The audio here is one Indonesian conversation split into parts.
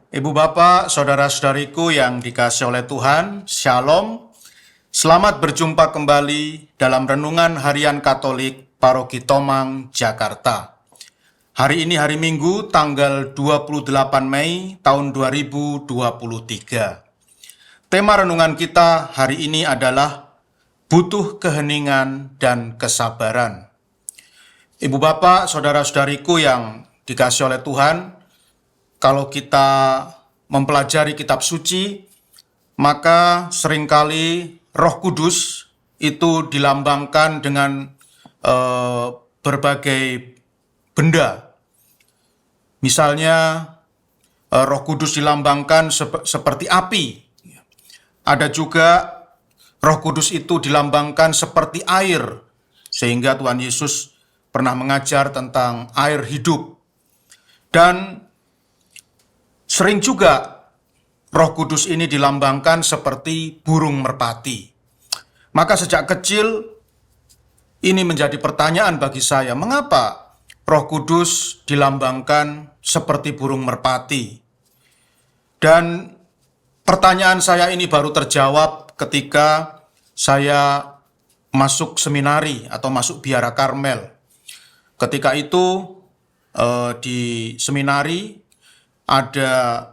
Ibu bapak, saudara-saudariku yang dikasihi oleh Tuhan, Shalom. Selamat berjumpa kembali dalam Renungan Harian Katolik Paroki Tomang, Jakarta. Hari ini hari Minggu, tanggal 28 Mei tahun 2023. Tema renungan kita hari ini adalah butuh keheningan dan kesabaran. Ibu bapak, saudara-saudariku yang dikasihi oleh Tuhan, kalau kita mempelajari kitab suci, maka seringkali Roh Kudus itu dilambangkan dengan berbagai benda. Misalnya Roh Kudus dilambangkan seperti api. Ada juga Roh Kudus itu dilambangkan seperti air, sehingga Tuhan Yesus pernah mengajar tentang air hidup. Dan sering juga Roh Kudus ini dilambangkan seperti burung merpati. Maka sejak kecil ini menjadi pertanyaan bagi saya, mengapa Roh Kudus dilambangkan seperti burung merpati? Dan pertanyaan saya ini baru terjawab ketika saya masuk seminari atau masuk biara Karmel. Ketika itu di seminari ada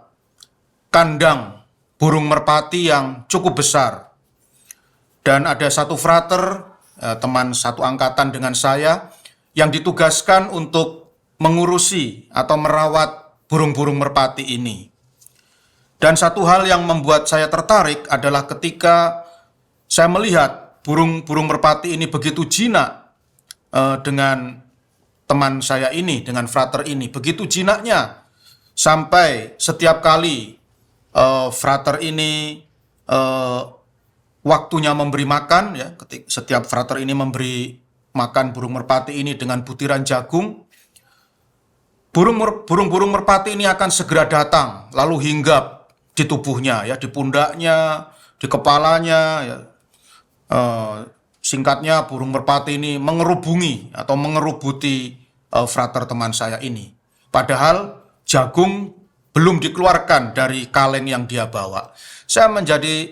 kandang burung merpati yang cukup besar. Dan ada satu frater, teman satu angkatan dengan saya, yang ditugaskan untuk mengurusi atau merawat burung-burung merpati ini. Dan satu hal yang membuat saya tertarik adalah ketika saya melihat burung-burung merpati ini begitu jinak dengan teman saya ini, dengan frater ini, begitu jinaknya. Sampai setiap kali frater ini waktunya memberi makan, ya, setiap frater ini memberi makan burung merpati ini dengan butiran jagung, burung-burung merpati ini akan segera datang, lalu hinggap di tubuhnya, ya, di pundaknya, di kepalanya, ya. Singkatnya, burung merpati ini mengerubungi atau mengerubuti frater teman saya ini. Padahal jagung belum dikeluarkan dari kaleng yang dia bawa. Saya menjadi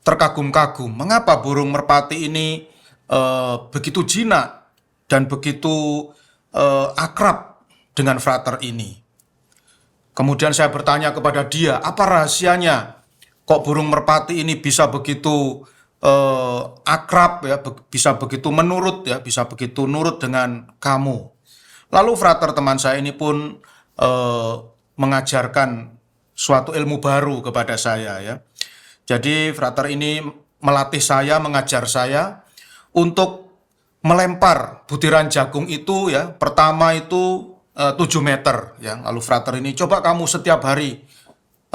terkagum-kagum, mengapa burung merpati ini begitu jinak dan begitu akrab dengan frater ini. Kemudian saya bertanya kepada dia, apa rahasianya? Kok burung merpati ini bisa begitu akrab, ya, bisa begitu menurut, ya, bisa begitu nurut dengan kamu? Lalu frater teman saya ini pun mengajarkan suatu ilmu baru kepada saya, ya. Jadi frater ini melatih saya, mengajar saya untuk melempar butiran jagung itu, ya. Pertama itu 7 meter, ya. Lalu frater ini, coba kamu setiap hari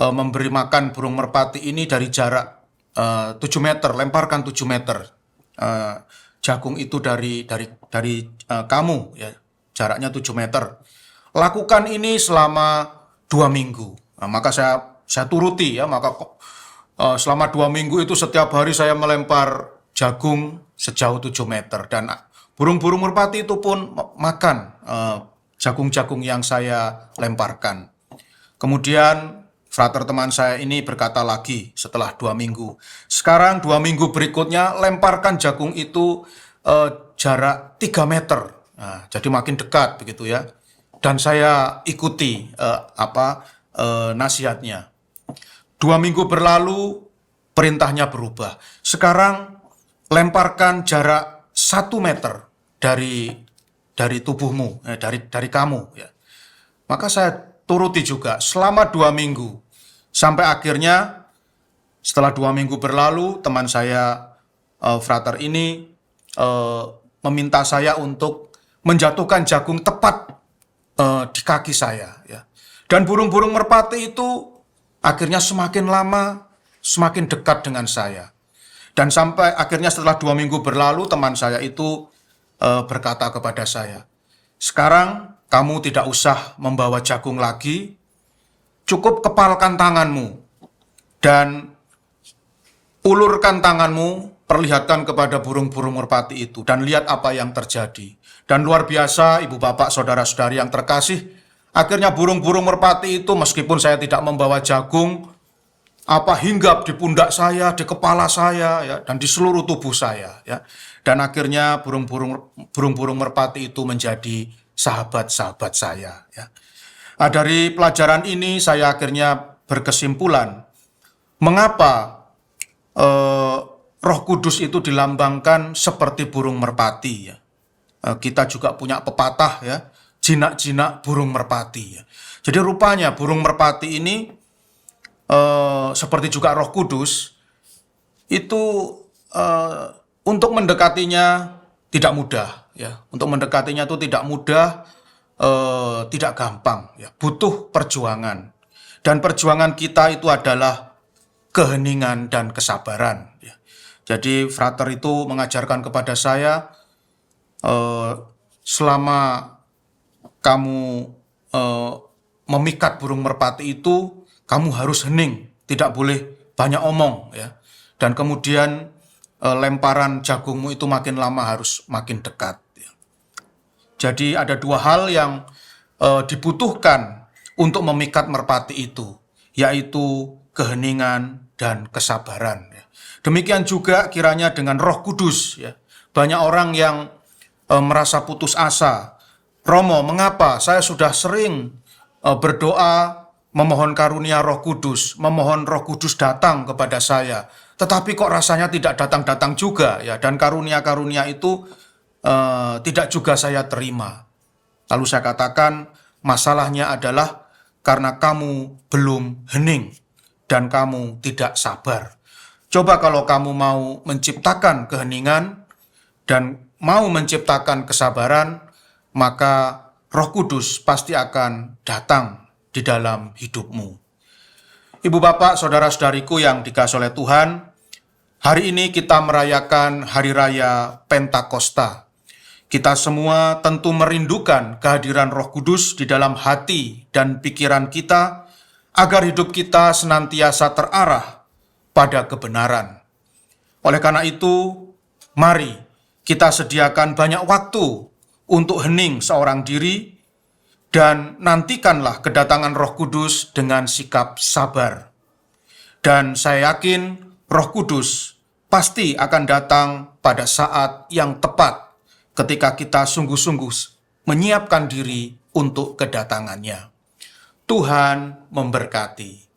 memberi makan burung merpati ini dari jarak 7 meter, lemparkan 7 meter jagung itu dari kamu, ya. Jaraknya 7 meter. Lakukan ini selama 2 minggu. Nah, maka saya turuti, ya. Maka selama 2 minggu itu setiap hari saya melempar jagung sejauh 7 meter. Dan burung-burung merpati itu pun makan jagung-jagung yang saya lemparkan. Kemudian frater teman saya ini berkata lagi setelah 2 minggu. Sekarang 2 minggu berikutnya lemparkan jagung itu jarak 3 meter. Nah, jadi makin dekat begitu, ya. Dan saya ikuti nasihatnya. 2 minggu berlalu, perintahnya berubah. Sekarang lemparkan jarak 1 meter dari tubuhmu, dari kamu, ya. Maka saya turuti juga selama 2 minggu. Sampai akhirnya setelah 2 minggu berlalu, teman saya frater ini meminta saya untuk menjatuhkan jagung tepat di kaki saya, ya. Dan burung-burung merpati itu akhirnya semakin lama semakin dekat dengan saya. Dan sampai akhirnya setelah 2 minggu berlalu, teman saya itu berkata kepada saya, sekarang kamu tidak usah membawa jagung lagi, cukup kepalkan tanganmu dan ulurkan tanganmu, perlihatkan kepada burung-burung merpati itu dan lihat apa yang terjadi. Dan luar biasa, ibu bapak, saudara-saudari yang terkasih, Akhirnya burung-burung merpati itu meskipun saya tidak membawa jagung, hinggap di pundak saya, di kepala saya, ya, dan di seluruh tubuh saya, ya. Dan akhirnya burung-burung merpati itu menjadi sahabat-sahabat saya, ya. Nah, dari pelajaran ini saya akhirnya berkesimpulan mengapa Roh Kudus itu dilambangkan seperti burung merpati, ya. Kita juga punya pepatah, ya, jinak-jinak burung merpati, ya. Jadi rupanya burung merpati ini seperti juga Roh Kudus itu untuk mendekatinya tidak mudah, ya. Untuk mendekatinya itu tidak mudah, tidak gampang, ya. Butuh perjuangan. Dan perjuangan kita itu adalah keheningan dan kesabaran, ya. Jadi frater itu mengajarkan kepada saya, selama kamu memikat burung merpati itu, kamu harus hening, tidak boleh banyak omong, ya. Dan kemudian lemparan jagungmu itu makin lama harus makin dekat, ya. Jadi ada dua hal yang dibutuhkan untuk memikat merpati itu, yaitu keheningan dan kesabaran, ya. Demikian juga kiranya dengan Roh Kudus, ya. Banyak orang yang merasa putus asa. Romo, mengapa saya sudah sering berdoa memohon karunia Roh Kudus, memohon Roh Kudus datang kepada saya, tetapi kok rasanya tidak datang-datang juga, ya, dan karunia-karunia itu tidak juga saya terima. Lalu saya katakan, masalahnya adalah karena kamu belum hening dan kamu tidak sabar. Coba kalau kamu mau menciptakan keheningan dan mau menciptakan kesabaran, maka Roh Kudus pasti akan datang di dalam hidupmu. Ibu bapak, saudara-saudariku yang dikasihi oleh Tuhan, hari ini kita merayakan Hari Raya Pentakosta. Kita semua tentu merindukan kehadiran Roh Kudus di dalam hati dan pikiran kita, agar hidup kita senantiasa terarah pada kebenaran. Oleh karena itu, mari kita sediakan banyak waktu untuk hening seorang diri, dan nantikanlah kedatangan Roh Kudus dengan sikap sabar. Dan saya yakin Roh Kudus pasti akan datang pada saat yang tepat ketika kita sungguh-sungguh menyiapkan diri untuk kedatangannya. Tuhan memberkati.